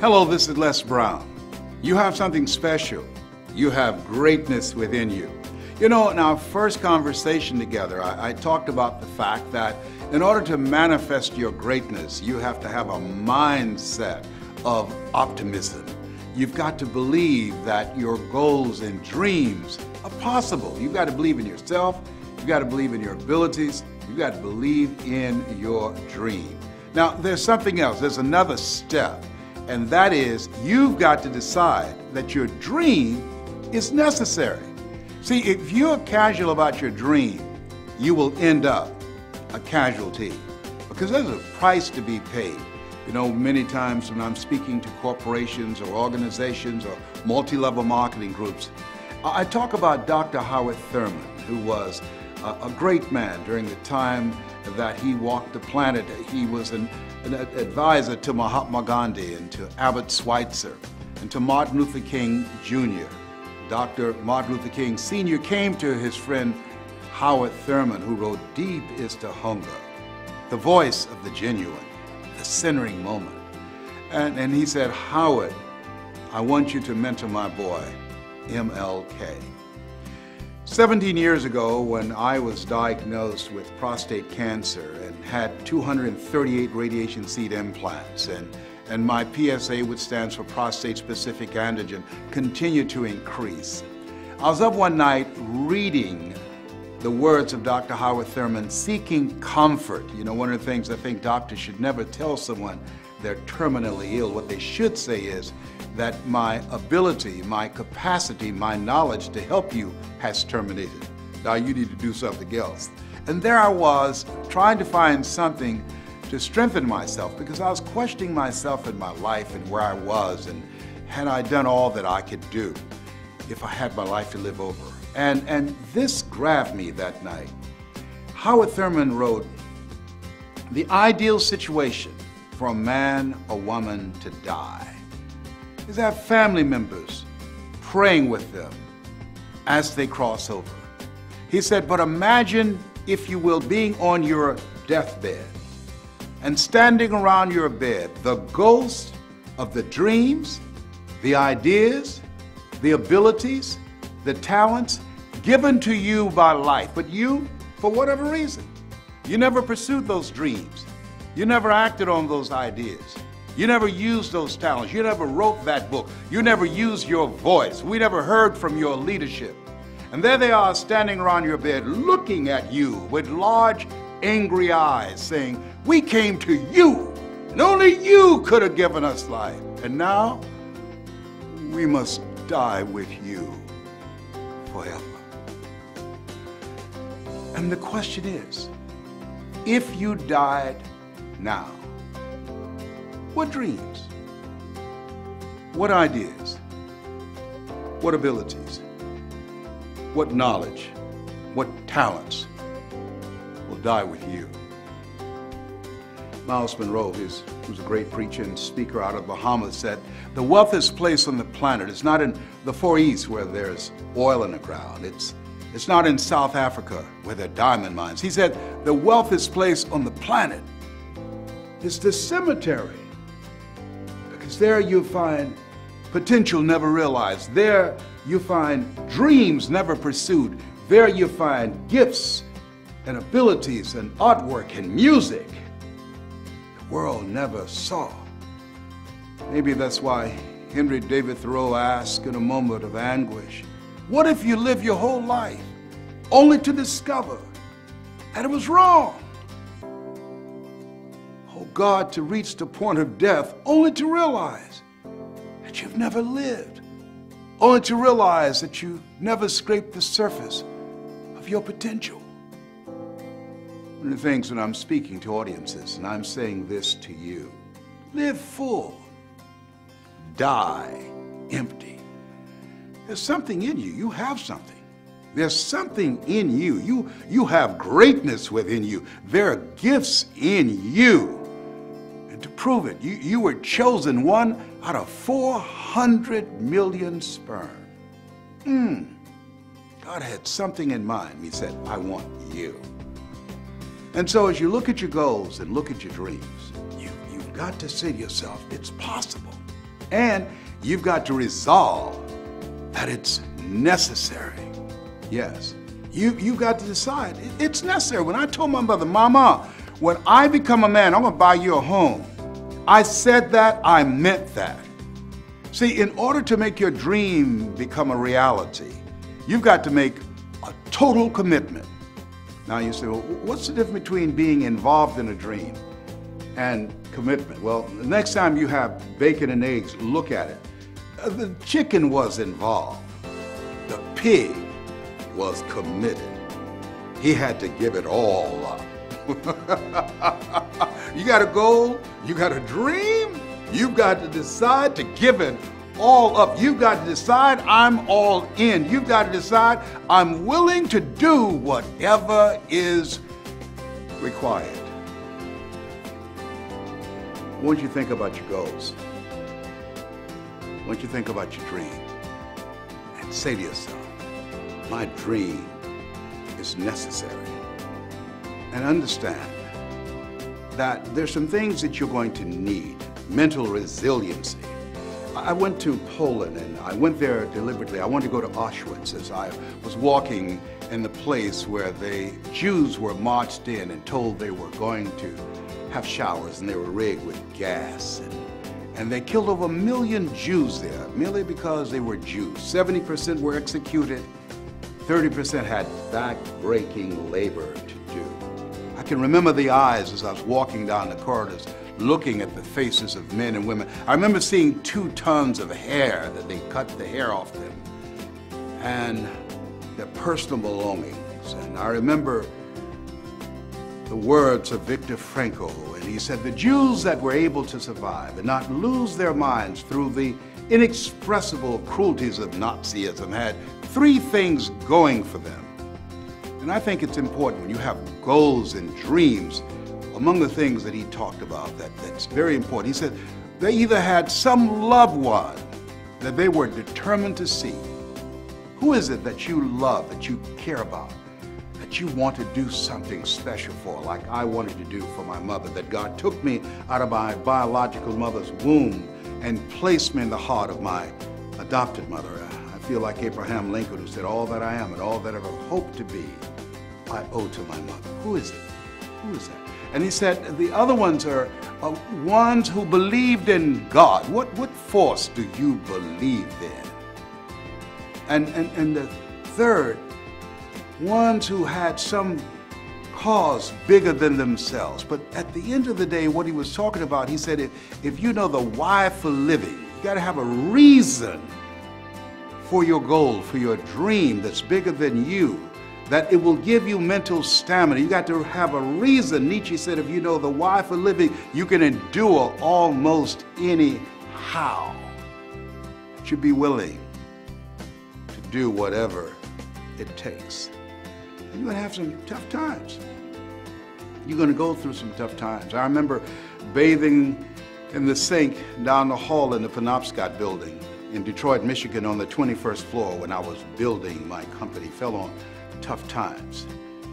Hello, this is Les Brown. You have something special. You have greatness within you. You know, in our first conversation together, I talked about the fact that in order to manifest your greatness, you have to have a mindset of optimism. You've got to believe that your goals and dreams are possible. You've got to believe in yourself. You've got to believe in your abilities. You've got to believe in your dream. Now, there's something else. There's another step. And that is, you've got to decide that your dream is necessary. See, if you're casual about your dream, you will end up a casualty because there's a price to be paid. You know, many times when I'm speaking to corporations or organizations or multi-level marketing groups, I talk about Dr. Howard Thurman, who was a great man during the time that he walked the planet. He was an advisor to Mahatma Gandhi and to Albert Schweitzer and to Martin Luther King Jr. Dr. Martin Luther King Sr. came to his friend Howard Thurman, who wrote, "Deep is the hunger, the voice of the genuine, the centering moment." And he said, "Howard, I want you to mentor my boy, MLK." 17 years ago, when I was diagnosed with prostate cancer and had 238 radiation seed implants, and my PSA, which stands for prostate-specific antigen, continued to increase, I was up one night reading the words of Dr. Howard Thurman, seeking comfort. You know, one of the things I think doctors should never tell someone they're terminally ill. What they should say is that my ability, my capacity, my knowledge to help you has terminated. Now you need to do something else. And there I was trying to find something to strengthen myself because I was questioning myself in my life and where I was and had I done all that I could do if I had my life to live over. And this grabbed me that night. Howard Thurman wrote, "The ideal situation for a man or woman to die is to have family members praying with them as they cross over." He said, "But imagine, if you will, being on your deathbed and standing around your bed, the ghosts of the dreams, the ideas, the abilities, the talents given to you by life, but you, for whatever reason, you never pursued those dreams. You never acted on those ideas. You never used those talents. You never wrote that book. You never used your voice. We never heard from your leadership. And there they are standing around your bed looking at you with large, angry eyes saying, 'We came to you, and only you could have given us life. And now we must die with you forever.'" And the question is, if you died now, what dreams, what ideas, what abilities, what knowledge, what talents will die with you? Miles Monroe, who's a great preacher and speaker out of Bahamas, said, "The wealthiest place on the planet is not in the Far East where there's oil in the ground. It's not in South Africa where there are diamond mines." He said, "The wealthiest place on the planet is the cemetery, because there you find potential never realized. There you find dreams never pursued. There you find gifts and abilities and artwork and music the world never saw." Maybe that's why Henry David Thoreau asked in a moment of anguish, "What if you live your whole life only to discover that it was wrong? Oh God, to reach the point of death only to realize that you've never lived, only to realize that you never scraped the surface of your potential." One of the things when I'm speaking to audiences, and I'm saying this to you, live full, die empty. There's something in you. You have something. There's something in you. You have greatness within you. There are gifts in you. And to prove it. You were chosen one out of 400 million sperm. God had something in mind. He said, I want you. And so as you look at your goals and look at your dreams, you've got to say to yourself, it's possible. And you've got to resolve that it's necessary. Yes, you've got to decide it's necessary. When I told my mother, Mama, when I become a man, I'm going to buy you a home, I said that, I meant that. See, in order to make your dream become a reality, you've got to make a total commitment. Now you say, well, what's the difference between being involved in a dream and commitment? Well, the next time you have bacon and eggs, look at it. The chicken was involved. The pig was committed. He had to give it all up. You got a goal, you got a dream, you've got to decide to give it all up. You've got to decide I'm all in. You've got to decide I'm willing to do whatever is required. I want you to think about your goals. I want you to think about your dream and say to yourself, my dream is necessary. And understand that there's some things that you're going to need. Mental resiliency. I went to Poland and I went there deliberately. I wanted to go to Auschwitz as I was walking in the place where the Jews were marched in and told they were going to have showers, and they were rigged with gas. And they killed over 1 million Jews there, merely because they were Jews. 70% were executed, 30% had back-breaking labor to do. I can remember the eyes as I was walking down the corridors, looking at the faces of men and women. I remember seeing 2 tons of hair that they cut the hair off them, and their personal belongings. And I remember the words of Viktor Frankl, and he said, the Jews that were able to survive and not lose their minds through the inexpressible cruelties of Nazism had 3 things going for them. And I think it's important when you have goals and dreams, among the things that he talked about that's very important, he said they either had some loved one that they were determined to see. Who is it that you love, that you care about, that you want to do something special for, like I wanted to do for my mother, that God took me out of my biological mother's womb and placed me in the heart of my adopted mother. I feel like Abraham Lincoln, who said, all that I am and all that I ever hope to be, I owe to my mother. Who is it? Who is that? And he said the other ones are ones who believed in God. What force do you believe in? And the third, ones who had some cause bigger than themselves. But at the end of the day, what he was talking about, he said, if you know the why for living, you got to have a reason for your goal, for your dream that's bigger than you, that it will give you mental stamina. You got to have a reason. Nietzsche said, if you know the why for living, you can endure almost any how. You should be willing to do whatever it takes. And you're going to have some tough times. You're going to go through some tough times. I remember bathing in the sink down the hall in the Penobscot building in Detroit, Michigan on the 21st floor when I was building my company. Fell on tough times.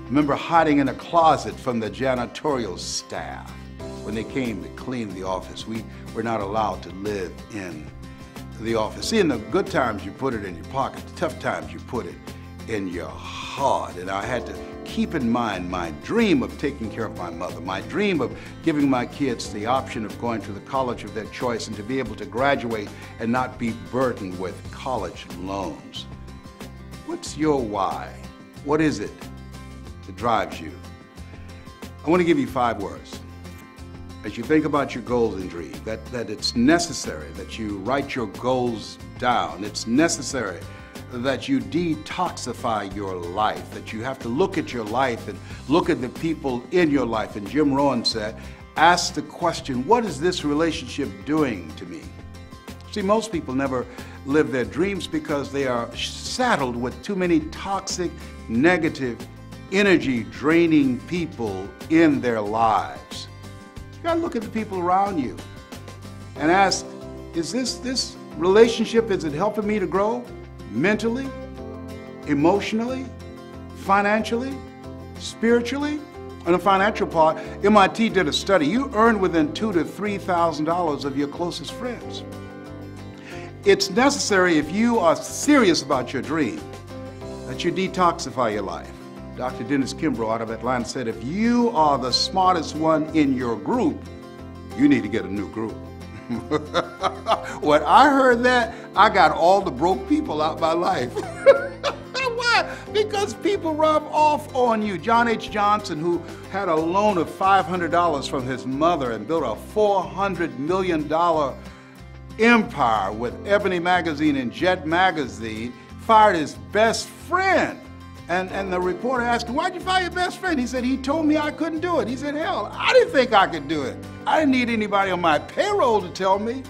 Remember hiding in a closet from the janitorial staff when they came to clean the office. We were not allowed to live in the office. See, in the good times, you put it in your pocket. The tough times, you put it in your heart. And I had to keep in mind my dream of taking care of my mother, my dream of giving my kids the option of going to the college of their choice and to be able to graduate and not be burdened with college loans. What's your why? What is it that drives you? I want to give you 5 words. As you think about your goals and dreams, that it's necessary that you write your goals down. It's necessary that you detoxify your life, that you have to look at your life and look at the people in your life. And Jim Rohn said, ask the question, what is this relationship doing to me? See, most people never live their dreams because they are saddled with too many toxic, negative, energy-draining people in their lives. You got to look at the people around you and ask, is this relationship, is it helping me to grow mentally, emotionally, financially, spiritually? On the financial part, MIT did a study. You earn within $2,000 to $3,000 of your closest friends. It's necessary, if you are serious about your dream, that you detoxify your life. Dr. Dennis Kimbrough out of Atlanta said, if you are the smartest one in your group, you need to get a new group. When I heard that, I got all the broke people out of my life. Why? Because people rub off on you. John H. Johnson, who had a loan of $500 from his mother and built a $400 million empire with Ebony Magazine and Jet Magazine, fired his best friend. And the reporter asked him, why'd you fire your best friend? He said, he told me I couldn't do it. He said, hell, I didn't think I could do it. I didn't need anybody on my payroll to tell me.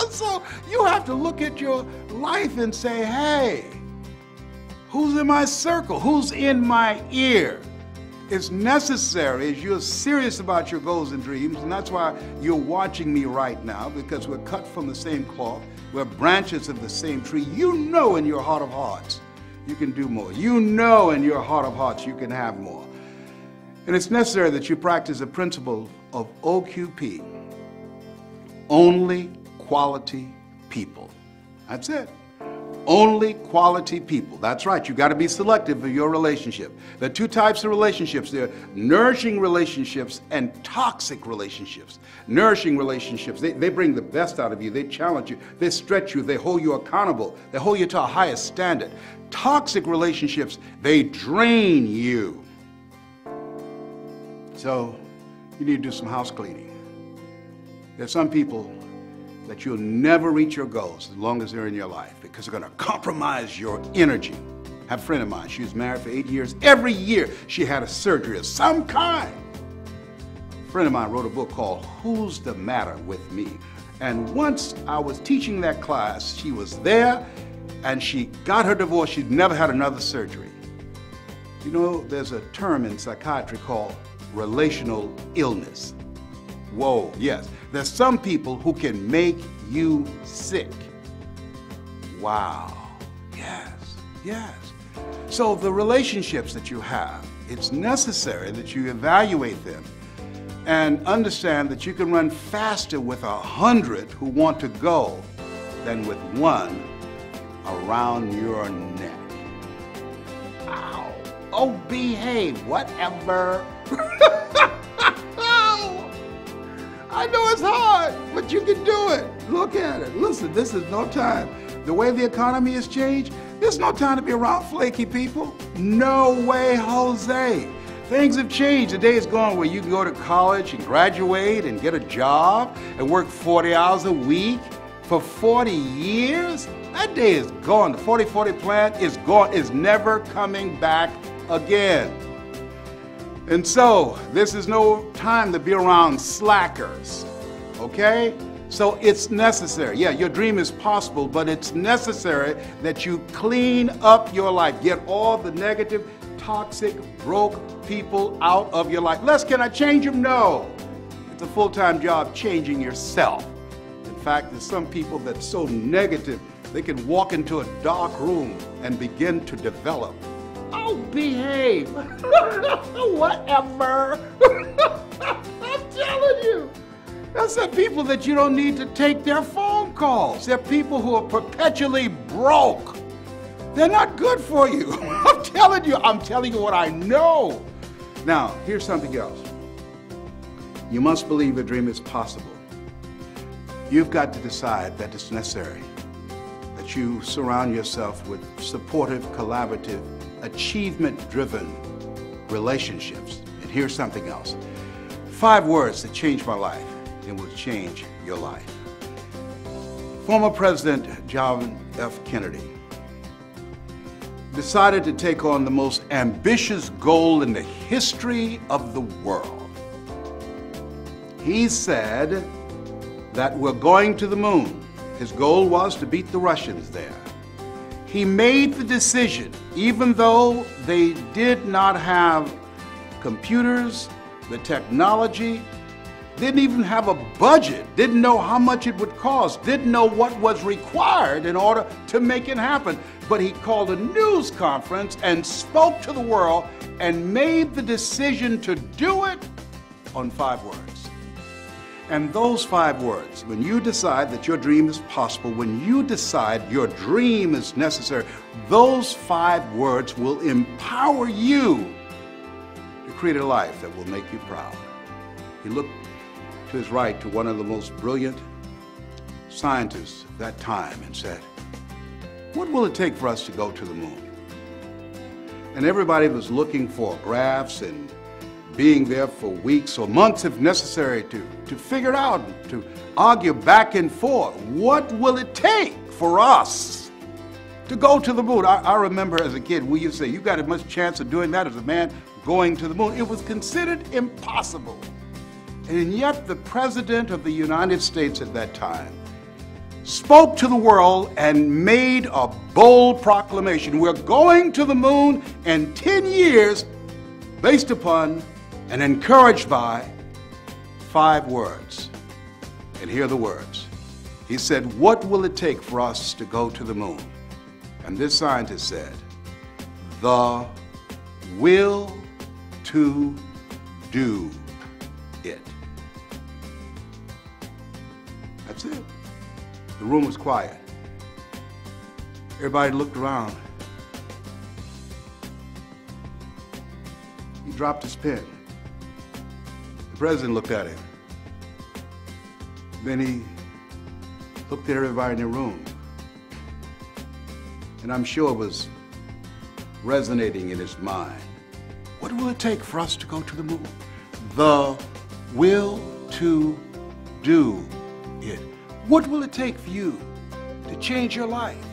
So you have to look at your life and say, hey, who's in my circle? Who's in my ear? It's necessary as you're serious about your goals and dreams, and that's why you're watching me right now, because we're cut from the same cloth. We're branches of the same tree. You know in your heart of hearts you can do more. You know in your heart of hearts you can have more. And it's necessary that you practice the principle of OQP, only quality people. That's it. Only quality people. That's right. You got to be selective of your relationship. There are two types of relationships. There are nourishing relationships and toxic relationships. Nourishing relationships, they bring the best out of you. They challenge you. They stretch you. They hold you accountable. They hold you to a higher standard. Toxic relationships, they drain you. So you need to do some house cleaning. There's some people that you'll never reach your goals as long as they're in your life, because they're going to compromise your energy. I have a friend of mine, she was married for 8 years. Every year she had a surgery of some kind. A friend of mine wrote a book called Who's the Matter with Me? And once I was teaching that class, she was there and she got her divorce. She'd never had another surgery. You know, there's a term in psychiatry called relational illness. Whoa, yes. There's some people who can make you sick. Wow. Yes, yes. So the relationships that you have, it's necessary that you evaluate them and understand that you can run faster with 100 who want to go than with one around your neck. Ow. Oh, behave, whatever. I know it's hard, but you can do it. Look at it. Listen, this is no time. The way the economy has changed, there's no time to be around flaky people. No way, Jose. Things have changed. The day is gone where you can go to college and graduate and get a job and work 40 hours a week for 40 years. That day is gone. The 40-40 plan is gone. It's never coming back again. And so, this is no time to be around slackers, okay? So it's necessary. Yeah, your dream is possible, but it's necessary that you clean up your life. Get all the negative, toxic, broke people out of your life. Les, can I change them? No. It's a full-time job changing yourself. In fact, there's some people that's so negative, they can walk into a dark room and begin to develop. Oh, behave. Whatever. I'm telling you. That's the people that you don't need to take their phone calls. They're people who are perpetually broke. They're not good for you. I'm telling you what I know. Now, here's something else. You must believe a dream is possible. You've got to decide that it's necessary that you surround yourself with supportive, collaborative, achievement-driven relationships. And here's something else. 5 words that changed my life and will change your life. Former President John F. Kennedy decided to take on the most ambitious goal in the history of the world. He said that we're going to the moon. His goal was to beat the Russians there. He made the decision, even though they did not have computers, the technology, didn't even have a budget, didn't know how much it would cost, didn't know what was required in order to make it happen. But he called a news conference and spoke to the world and made the decision to do it on 5 words. And those 5 words, when you decide that your dream is possible, when you decide your dream is necessary, those 5 words will empower you to create a life that will make you proud. He looked to his right to one of the most brilliant scientists of that time and said, "What will it take for us to go to the moon?" And everybody was looking for graphs and being there for weeks or months if necessary to figure it out, to argue back and forth. What will it take for us to go to the moon? I remember as a kid, we used to say, "You got as much chance of doing that as a man going to the moon." It was considered impossible. And yet the President of the United States at that time spoke to the world and made a bold proclamation. We're going to the moon in 10 years based upon and encouraged by 5 words. And here are the words. He said, "What will it take for us to go to the moon?" And this scientist said, "The will to do it." That's it. The room was quiet. Everybody looked around. He dropped his pen. The president looked at him. Then he looked at everybody in the room. And I'm sure it was resonating in his mind. What will it take for us to go to the moon? The will to do it. What will it take for you to change your life?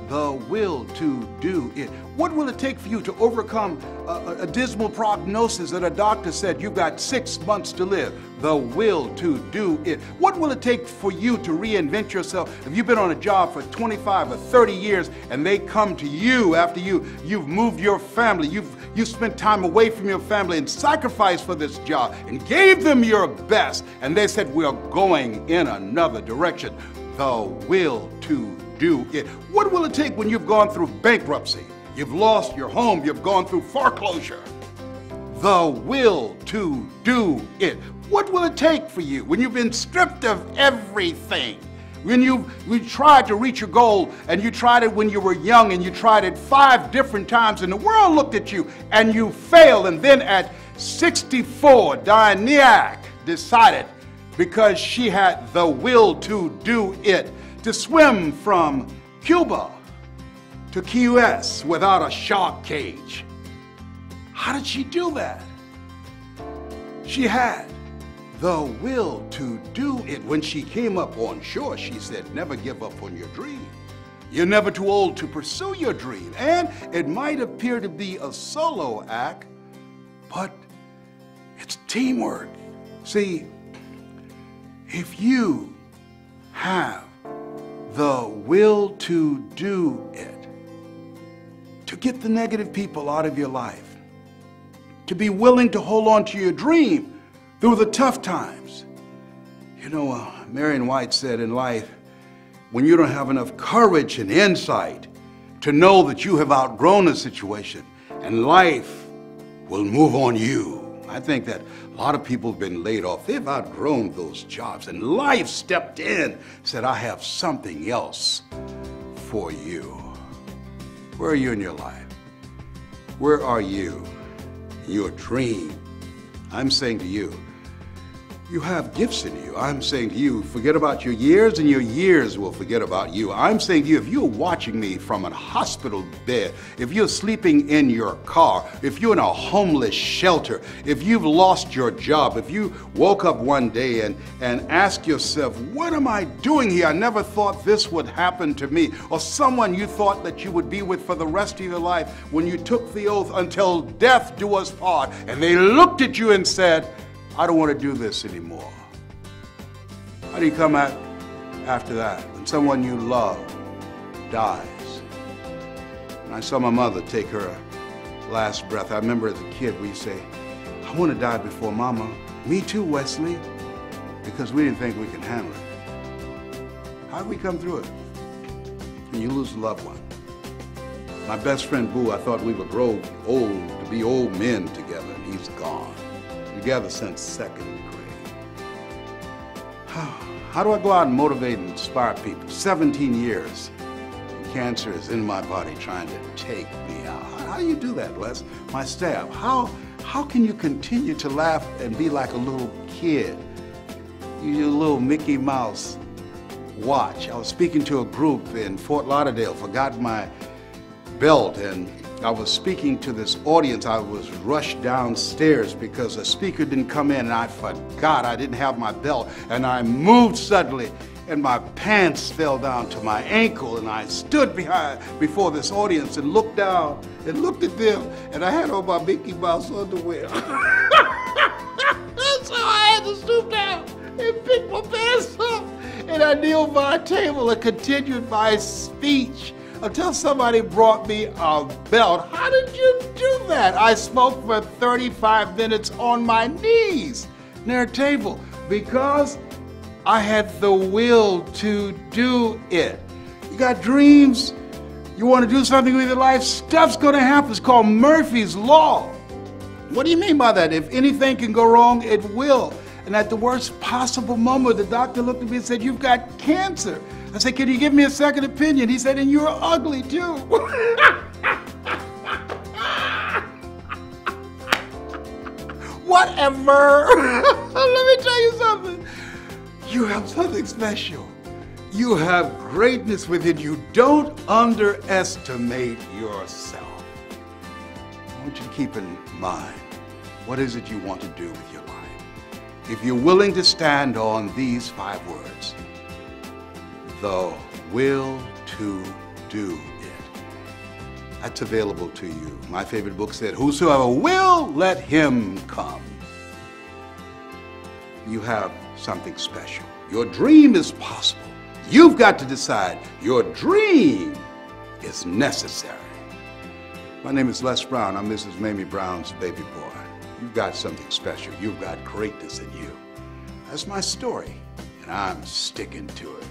The will to do it. What will it take for you to overcome a dismal prognosis that a doctor said you've got 6 months to live? The will to do it. What will it take for you to reinvent yourself? If you've been on a job for 25 or 30 years and they come to you after you've moved your family, you've spent time away from your family and sacrificed for this job and gave them your best, and they said, "We're going in another direction." The will to do it. What will it take when you've gone through bankruptcy? You've lost your home, you've gone through foreclosure. The will to do it. What will it take for you when you've been stripped of everything? When you tried to reach your goal, and you tried it when you were young, and you tried it 5 different times, and the world looked at you and you failed, and then at 64, Diane decided, because she had the will to do it, to swim from Cuba to Key West without a shark cage. How did she do that? She had the will to do it. When she came up on shore, she said, "Never give up on your dream. You're never too old to pursue your dream." And it might appear to be a solo act, but it's teamwork. See, if you have the will to do it, to get the negative people out of your life, to be willing to hold on to your dream through the tough times. You know, Marion White said in life, when you don't have enough courage and insight to know that you have outgrown a situation and life will move on you. I think that a lot of people have been laid off. They've outgrown those jobs, and life stepped in, said, "I have something else for you." Where are you in your life? Where are you in your dream? I'm saying to you, you have gifts in you. I'm saying to you, forget about your years, and your years will forget about you. I'm saying to you, if you're watching me from a hospital bed, if you're sleeping in your car, if you're in a homeless shelter, if you've lost your job, if you woke up one day and ask yourself, "What am I doing here? I never thought this would happen to me." Or someone you thought that you would be with for the rest of your life, when you took the oath, "Until death do us part," and they looked at you and said, "I don't want to do this anymore." How do you come out after that? When someone you love dies. When I saw my mother take her last breath, I remember as a kid we say, "I want to die before Mama." "Me too, Wesley." because we didn't think we could handle it. How did we come through it? And you lose a loved one. My best friend, Boo, I thought we would grow old to be old men together, and he's gone. Together since second grade. How do I go out and motivate and inspire people? 17 years. Cancer is in my body trying to take me out. How do you do that, Les? My staff, how can you continue to laugh and be like a little kid? You little Mickey Mouse watch. I was speaking to a group in Fort Lauderdale, forgot my belt, and I was speaking to this audience. I was rushed downstairs because a speaker didn't come in, and I forgot I didn't have my belt, and I moved suddenly, and my pants fell down to my ankle, and I stood before this audience and looked down and looked at them, and I had on my Mickey Mouse underwear. So I had to stoop down and pick my pants up, and I kneeled by a table and continued my speech until somebody brought me a belt. How did you do that? I spoke for 35 minutes on my knees near a table because I had the will to do it. You got dreams, you want to do something with your life, stuff's gonna happen. It's called Murphy's Law. What do you mean by that? If anything can go wrong, it will. And at the worst possible moment, the doctor looked at me and said, "You've got cancer." I said, "Can you give me a second opinion?" He said, "And you're ugly too." Whatever. Let me tell you something. You have something special. You have greatness within you. Don't underestimate yourself. I want you to keep in mind, what is it you want to do with your life? If you're willing to stand on these 5 words, the will to do it. That's available to you. My favorite book said, "Whosoever will, let him come." You have something special. Your dream is possible. You've got to decide your dream is necessary. My name is Les Brown. I'm Mrs. Mamie Brown's baby boy. You've got something special. You've got greatness in you. That's my story, and I'm sticking to it.